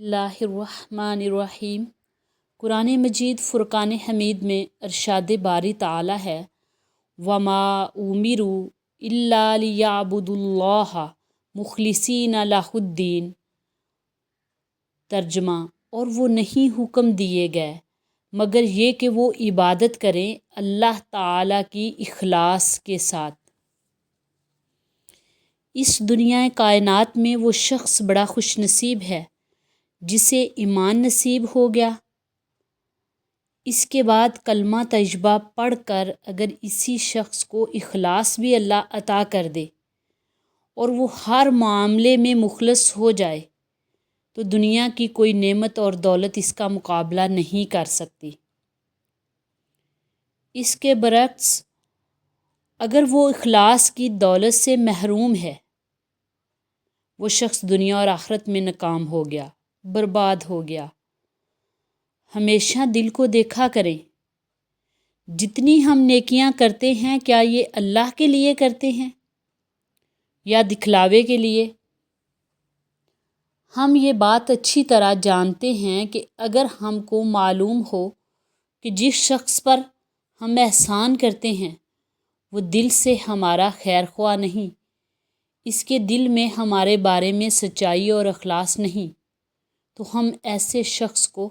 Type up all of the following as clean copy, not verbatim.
اللہ الرحمن الرحیم۔ قرآن مجید فرقان حمید میں ارشاد باری تعالی ہے وَمَا أُمِرُوا إِلَّا لِيَعْبُدُوا اللَّهَ مُخْلِصِينَ لَهُ الدِّينَ۔ ترجمہ: اور وہ نہیں حکم دیے گئے مگر یہ کہ وہ عبادت کریں اللہ تعالی کی اخلاص کے ساتھ۔ اس دنیا کائنات میں وہ شخص بڑا خوش نصیب ہے جسے ایمان نصیب ہو گیا۔ اس کے بعد کلمہ طیبہ پڑھ کر اگر اسی شخص کو اخلاص بھی اللہ عطا کر دے اور وہ ہر معاملے میں مخلص ہو جائے تو دنیا کی کوئی نعمت اور دولت اس کا مقابلہ نہیں کر سکتی۔ اس کے برعکس اگر وہ اخلاص کی دولت سے محروم ہے، وہ شخص دنیا اور آخرت میں ناکام ہو گیا، برباد ہو گیا۔ ہمیشہ دل کو دیکھا کریں، جتنی ہم نیکیاں کرتے ہیں کیا یہ اللہ کے لیے کرتے ہیں یا دکھلاوے کے لیے؟ ہم یہ بات اچھی طرح جانتے ہیں کہ اگر ہم کو معلوم ہو کہ جس شخص پر ہم احسان کرتے ہیں وہ دل سے ہمارا خیر خواہ نہیں، اس کے دل میں ہمارے بارے میں سچائی اور اخلاص نہیں، تو ہم ایسے شخص کو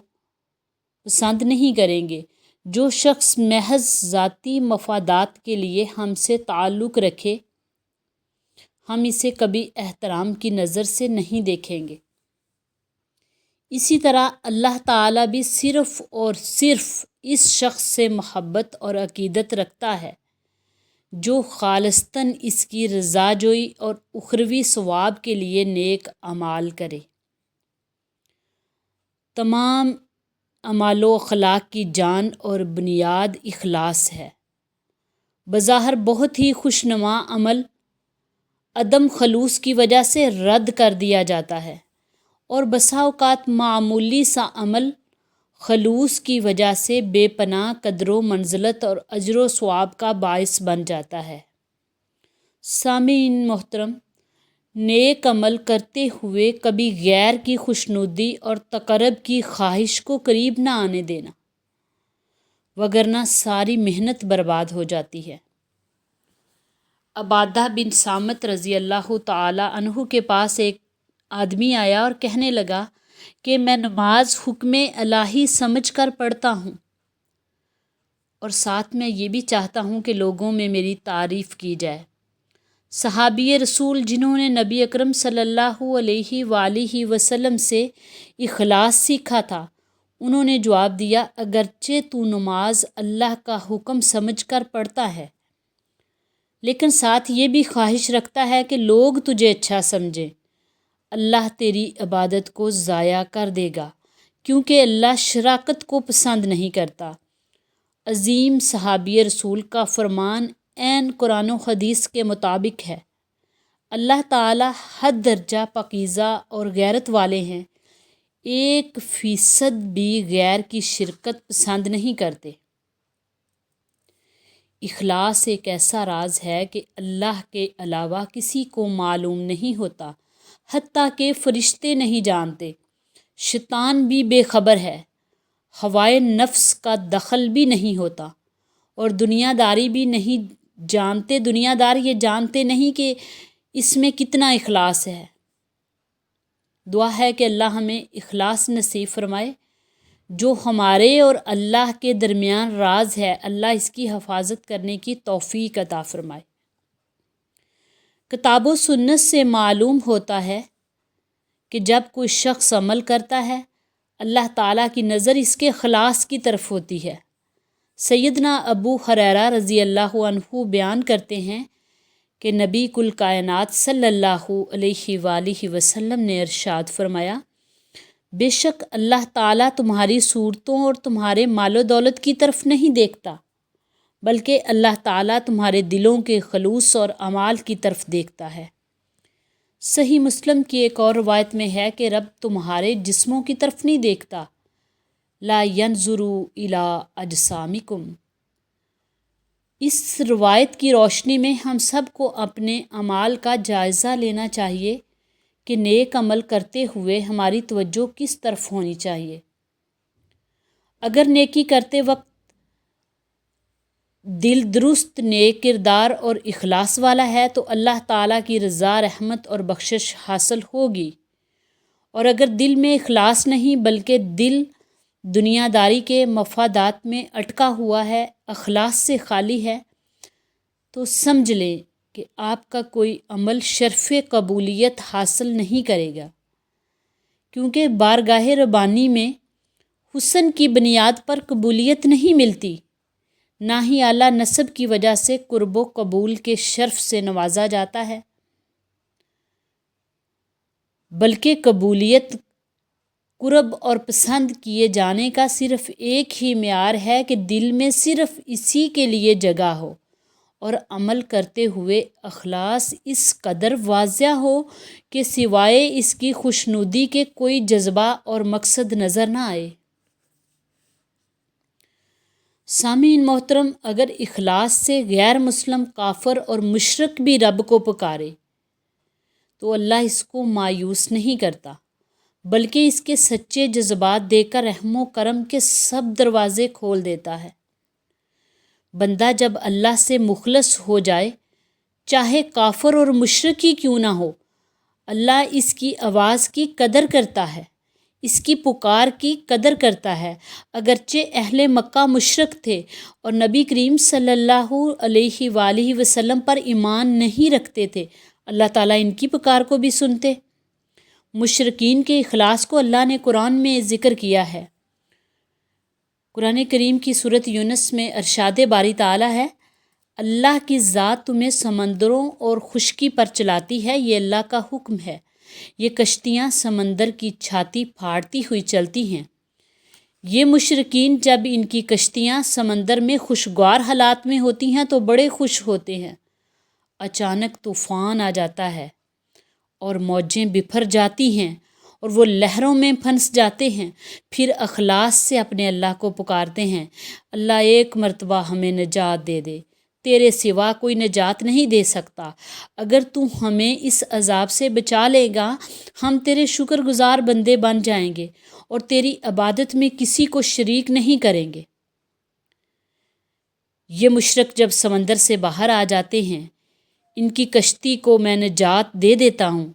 پسند نہیں کریں گے۔ جو شخص محض ذاتی مفادات کے لیے ہم سے تعلق رکھے، ہم اسے کبھی احترام کی نظر سے نہیں دیکھیں گے۔ اسی طرح اللہ تعالیٰ بھی صرف اور صرف اس شخص سے محبت اور عقیدت رکھتا ہے جو خالصتاً اس کی رضا جوئی اور اخروی ثواب کے لیے نیک اعمال کرے۔ تمام اعمال و اخلاق کی جان اور بنیاد اخلاص ہے۔ بظاہر بہت ہی خوشنما عمل عدم خلوص کی وجہ سے رد کر دیا جاتا ہے اور بسا اوقات معمولی سا عمل خلوص کی وجہ سے بے پناہ قدر و منزلت اور اجر و ثواب کا باعث بن جاتا ہے۔ سامعین محترم، نیک عمل کرتے ہوئے کبھی غیر کی خوشنودی اور تقرب کی خواہش کو قریب نہ آنے دینا، وگرنہ ساری محنت برباد ہو جاتی ہے۔ عبادہ بن صامت رضی اللہ تعالی عنہ کے پاس ایک آدمی آیا اور کہنے لگا کہ میں نماز حکم الہی سمجھ کر پڑھتا ہوں اور ساتھ میں یہ بھی چاہتا ہوں کہ لوگوں میں میری تعریف کی جائے۔ صحابی رسول جنہوں نے نبی اکرم صلی اللہ علیہ وآلہ وسلم سے اخلاص سیکھا تھا، انہوں نے جواب دیا، اگرچہ تو نماز اللہ کا حکم سمجھ کر پڑھتا ہے لیکن ساتھ یہ بھی خواہش رکھتا ہے کہ لوگ تجھے اچھا سمجھیں، اللہ تیری عبادت کو ضائع کر دے گا کیونکہ اللہ شراکت کو پسند نہیں کرتا۔ عظیم صحابی رسول کا فرمان عین قرآن و حدیث کے مطابق ہے۔ اللہ تعالی حد درجہ پاکیزہ اور غیرت والے ہیں، 1% بھی غیر کی شرکت پسند نہیں کرتے۔ اخلاص ایک ایسا راز ہے کہ اللہ کے علاوہ کسی کو معلوم نہیں ہوتا، حتیٰ کہ فرشتے نہیں جانتے، شیطان بھی بے خبر ہے، ہوائے نفس کا دخل بھی نہیں ہوتا اور دنیا داری بھی نہیں جانتے، دنیا دار یہ جانتے نہیں کہ اس میں کتنا اخلاص ہے۔ دعا ہے کہ اللہ ہمیں اخلاص نصیب فرمائے۔ جو ہمارے اور اللہ کے درمیان راز ہے، اللہ اس کی حفاظت کرنے کی توفیق عطا فرمائے۔ کتاب و سنت سے معلوم ہوتا ہے کہ جب کوئی شخص عمل کرتا ہے اللہ تعالیٰ کی نظر اس کے اخلاص کی طرف ہوتی ہے۔ سیدنا ابو ہریرہ رضی اللہ عنہ بیان کرتے ہیں کہ نبی کل کائنات صلی اللہ علیہ وآلہ وسلم نے ارشاد فرمایا، بے شک اللہ تعالیٰ تمہاری صورتوں اور تمہارے مال و دولت کی طرف نہیں دیکھتا بلکہ اللہ تعالیٰ تمہارے دلوں کے خلوص اور اعمال کی طرف دیکھتا ہے۔ صحیح مسلم کی ایک اور روایت میں ہے کہ رب تمہارے جسموں کی طرف نہیں دیکھتا، لا ینظر الی اجسامکم۔ اس روایت کی روشنی میں ہم سب کو اپنے اعمال کا جائزہ لینا چاہیے کہ نیک عمل کرتے ہوئے ہماری توجہ کس طرف ہونی چاہیے۔ اگر نیکی کرتے وقت دل درست نیک کردار اور اخلاص والا ہے تو اللہ تعالیٰ کی رضا، رحمت اور بخشش حاصل ہوگی، اور اگر دل میں اخلاص نہیں بلکہ دل دنیا داری کے مفادات میں اٹکا ہوا ہے، اخلاص سے خالی ہے، تو سمجھ لیں کہ آپ کا کوئی عمل شرف قبولیت حاصل نہیں کرے گا، کیونکہ بارگاہ ربانی میں حسن کی بنیاد پر قبولیت نہیں ملتی، نہ ہی اعلیٰ نسب کی وجہ سے قرب و قبول کے شرف سے نوازا جاتا ہے، بلکہ قبولیت قرب اور پسند کیے جانے کا صرف ایک ہی معیار ہے کہ دل میں صرف اسی کے لیے جگہ ہو اور عمل کرتے ہوئے اخلاص اس قدر واضح ہو کہ سوائے اس کی خوشنودی کے کوئی جذبہ اور مقصد نظر نہ آئے۔ سامعین محترم، اگر اخلاص سے غیر مسلم، کافر اور مشرک بھی رب کو پکارے تو اللہ اس کو مایوس نہیں کرتا، بلکہ اس کے سچے جذبات دے کر رحم و کرم کے سب دروازے کھول دیتا ہے۔ بندہ جب اللہ سے مخلص ہو جائے، چاہے کافر اور مشرک ہی کیوں نہ ہو، اللہ اس کی آواز کی قدر کرتا ہے، اس کی پکار کی قدر کرتا ہے۔ اگرچہ اہل مکہ مشرک تھے اور نبی کریم صلی اللہ علیہ وآلہ وسلم پر ایمان نہیں رکھتے تھے، اللہ تعالیٰ ان کی پکار کو بھی سنتے۔ مشرکین کے اخلاص کو اللہ نے قرآن میں ذکر کیا ہے۔ قرآن کریم کی سورۃ یونس میں ارشاد باری تعالیٰ ہے، اللہ کی ذات تمہیں سمندروں اور خشکی پر چلاتی ہے، یہ اللہ کا حکم ہے، یہ کشتیاں سمندر کی چھاتی پھاڑتی ہوئی چلتی ہیں۔ یہ مشرکین جب ان کی کشتیاں سمندر میں خوشگوار حالات میں ہوتی ہیں تو بڑے خوش ہوتے ہیں، اچانک طوفان آ جاتا ہے اور موجیں بکھر جاتی ہیں اور وہ لہروں میں پھنس جاتے ہیں، پھر اخلاص سے اپنے اللہ کو پکارتے ہیں، اللہ ایک مرتبہ ہمیں نجات دے دے، تیرے سوا کوئی نجات نہیں دے سکتا، اگر تو ہمیں اس عذاب سے بچا لے گا ہم تیرے شکر گزار بندے بن جائیں گے اور تیری عبادت میں کسی کو شریک نہیں کریں گے۔ یہ مشرک جب سمندر سے باہر آ جاتے ہیں، ان کی کشتی کو میں نجات دے دیتا ہوں،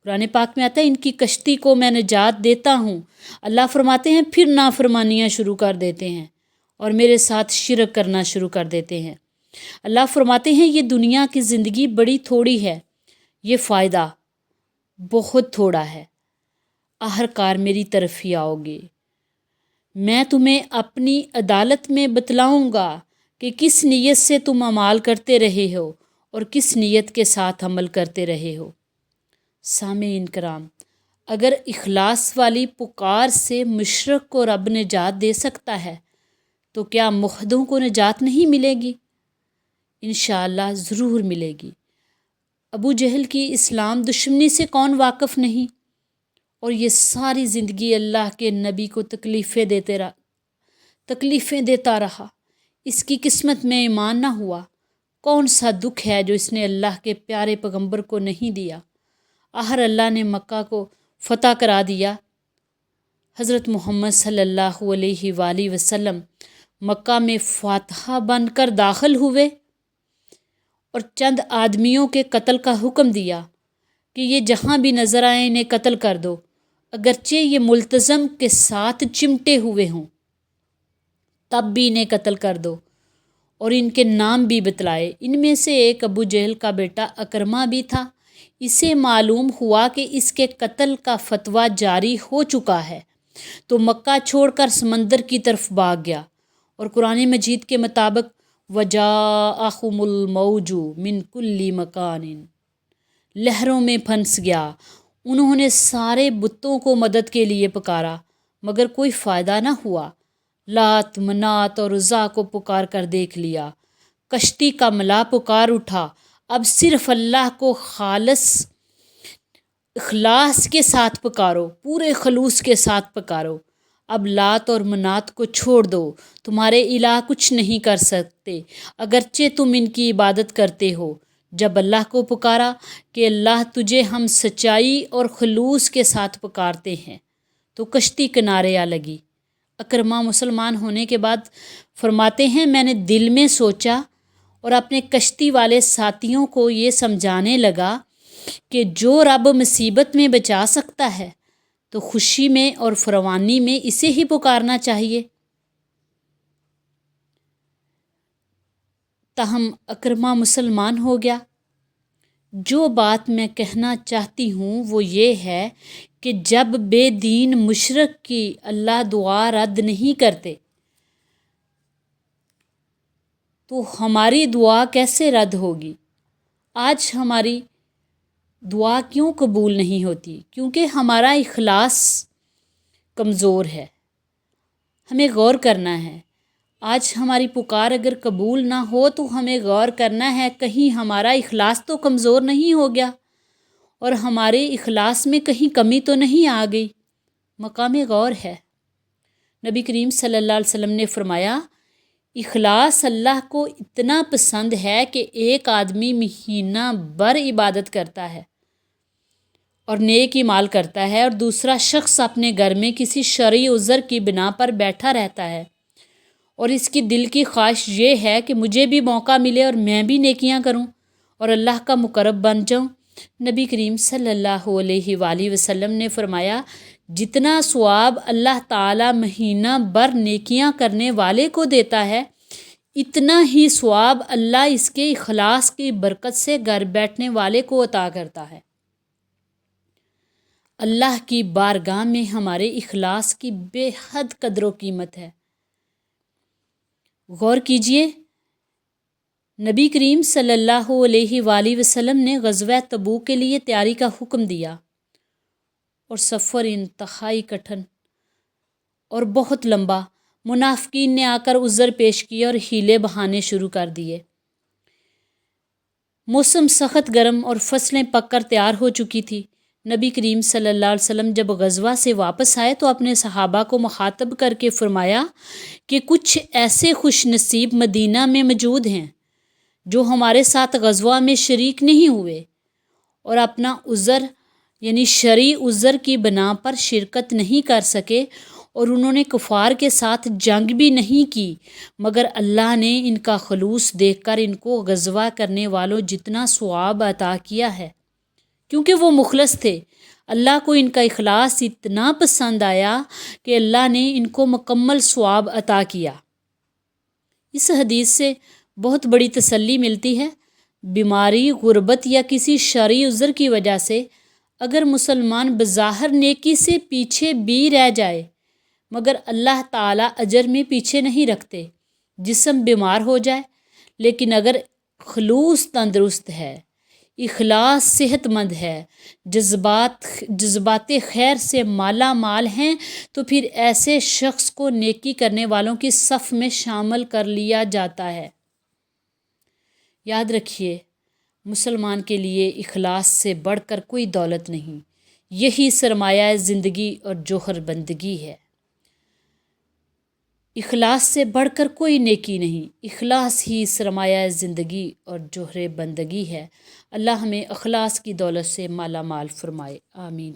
قرآن پاک میں آتا ہے ان کی کشتی کو میں نجات دیتا ہوں، اللہ فرماتے ہیں پھر نافرمانیاں شروع کر دیتے ہیں اور میرے ساتھ شرک کرنا شروع کر دیتے ہیں۔ اللہ فرماتے ہیں یہ دنیا کی زندگی بڑی تھوڑی ہے، یہ فائدہ بہت تھوڑا ہے، آخرکار میری طرف ہی آؤ گے، میں تمہیں اپنی عدالت میں بتلاؤں گا کہ کس نیت سے تم اعمال کرتے رہے ہو اور کس نیت کے ساتھ عمل کرتے رہے ہو۔ سامعین کرام، اگر اخلاص والی پکار سے مشرک کو رب نجات دے سکتا ہے تو کیا موحدوں کو نجات نہیں ملے گی؟ انشاءاللہ ضرور ملے گی۔ ابو جہل کی اسلام دشمنی سے کون واقف نہیں، اور یہ ساری زندگی اللہ کے نبی کو تکلیفیں دیتا رہا، اس کی قسمت میں ایمان نہ ہوا، کون سا دکھ ہے جو اس نے اللہ کے پیارے پیغمبر کو نہیں دیا۔ آخر اللہ نے مکہ کو فتح کرا دیا، حضرت محمد صلی اللہ علیہ وآلہ وسلم مکہ میں فاتح بن کر داخل ہوئے اور چند آدمیوں کے قتل کا حکم دیا کہ یہ جہاں بھی نظر آئیں انہیں قتل کر دو، اگرچہ یہ ملتزم کے ساتھ چمٹے ہوئے ہوں تب بھی انہیں قتل کر دو، اور ان کے نام بھی بتلائے۔ ان میں سے ایک ابو جہل کا بیٹا اکرمہ بھی تھا۔ اسے معلوم ہوا کہ اس کے قتل کا فتویٰ جاری ہو چکا ہے تو مکہ چھوڑ کر سمندر کی طرف بھاگ گیا، اور قرآن مجید کے مطابق وَجَاءَهُمُ الْمَوْجُ مِنْ كُلِّ مَكَانٍ، لہروں میں پھنس گیا۔ انہوں نے سارے بتوں کو مدد کے لیے پکارا مگر کوئی فائدہ نہ ہوا، لات، منات اور عزا کو پکار کر دیکھ لیا، کشتی کا ملا پکار اٹھا، اب صرف اللہ کو خالص اخلاص کے ساتھ پکارو، پورے خلوص کے ساتھ پکارو، اب لات اور منات کو چھوڑ دو، تمہارے الہ کچھ نہیں کر سکتے، اگرچہ تم ان کی عبادت کرتے ہو، جب اللہ کو پکارا کہ اللہ تجھے ہم سچائی اور خلوص کے ساتھ پکارتے ہیں، تو کشتی کنارے آ لگی۔ اکرمہ مسلمان ہونے کے بعد فرماتے ہیں میں نے دل میں سوچا اور اپنے کشتی والے ساتھیوں کو یہ سمجھانے لگا کہ جو رب مصیبت میں بچا سکتا ہے تو خوشی میں اور فراوانی میں اسے ہی پکارنا چاہیے۔ تاہم اکرمہ مسلمان ہو گیا۔ جو بات میں کہنا چاہتی ہوں وہ یہ ہے کہ جب بے دین مشرک کی اللہ دعا رد نہیں کرتے تو ہماری دعا کیسے رد ہوگی؟ آج ہماری دعا کیوں قبول نہیں ہوتی؟ کیونکہ ہمارا اخلاص کمزور ہے۔ ہمیں غور کرنا ہے۔ آج ہماری پکار اگر قبول نہ ہو تو ہمیں غور کرنا ہے کہیں ہمارا اخلاص تو کمزور نہیں ہو گیا اور ہمارے اخلاص میں کہیں کمی تو نہیں آ گئی۔ مقام غور ہے۔ نبی کریم صلی اللہ علیہ وسلم نے فرمایا اخلاص اللہ کو اتنا پسند ہے کہ ایک آدمی مہینہ بھر عبادت کرتا ہے اور نیک اعمال کرتا ہے اور دوسرا شخص اپنے گھر میں کسی شرعی عذر کی بنا پر بیٹھا رہتا ہے اور اس کی دل کی خواہش یہ ہے کہ مجھے بھی موقع ملے اور میں بھی نیکیاں کروں اور اللہ کا مقرب بن جاؤں۔ نبی کریم صلی اللہ علیہ وآلہ وسلم نے فرمایا جتنا ثواب اللہ تعالی مہینہ بھر نیکیاں کرنے والے کو دیتا ہے اتنا ہی ثواب اللہ اس کے اخلاص کی برکت سے گھر بیٹھنے والے کو عطا کرتا ہے۔ اللہ کی بارگاہ میں ہمارے اخلاص کی بے حد قدر و قیمت ہے۔ غور کیجئے، نبی کریم صلی اللہ علیہ وآلہ وسلم نے غزوہ تبوک کے لیے تیاری کا حکم دیا اور سفر انتہائی کٹھن اور بہت لمبا۔ منافقین نے آ کر عذر پیش کیے اور ہیلے بہانے شروع کر دیے۔ موسم سخت گرم اور فصلیں پک کر تیار ہو چکی تھی۔ نبی کریم صلی اللہ علیہ وسلم جب غزوہ سے واپس آئے تو اپنے صحابہ کو مخاطب کر کے فرمایا کہ کچھ ایسے خوش نصیب مدینہ میں موجود ہیں جو ہمارے ساتھ غزوہ میں شریک نہیں ہوئے اور اپنا عذر یعنی شرعی عذر کی بنا پر شرکت نہیں کر سکے اور انہوں نے کفار کے ساتھ جنگ بھی نہیں کی، مگر اللہ نے ان کا خلوص دیکھ کر ان کو غزوہ کرنے والوں جتنا ثواب عطا کیا ہے، کیونکہ وہ مخلص تھے۔ اللہ کو ان کا اخلاص اتنا پسند آیا کہ اللہ نے ان کو مکمل ثواب عطا کیا۔ اس حدیث سے بہت بڑی تسلی ملتی ہے۔ بیماری، غربت یا کسی شرعی عذر کی وجہ سے اگر مسلمان بظاہر نیکی سے پیچھے بھی رہ جائے مگر اللہ تعالیٰ اجر میں پیچھے نہیں رکھتے۔ جسم بیمار ہو جائے لیکن اگر خلوص تندرست ہے، اخلاص صحت مند ہے، جذبات خیر سے مالا مال ہیں تو پھر ایسے شخص کو نیکی کرنے والوں کی صف میں شامل کر لیا جاتا ہے۔ یاد رکھیے، مسلمان کے لیے اخلاص سے بڑھ کر کوئی دولت نہیں، یہی سرمایہ زندگی اور جوہر بندگی ہے۔ اخلاص سے بڑھ کر کوئی نیکی نہیں، اخلاص ہی سرمایہ زندگی اور جوہر بندگی ہے۔ اللہ ہمیں اخلاص کی دولت سے مالا مال فرمائے، آمین۔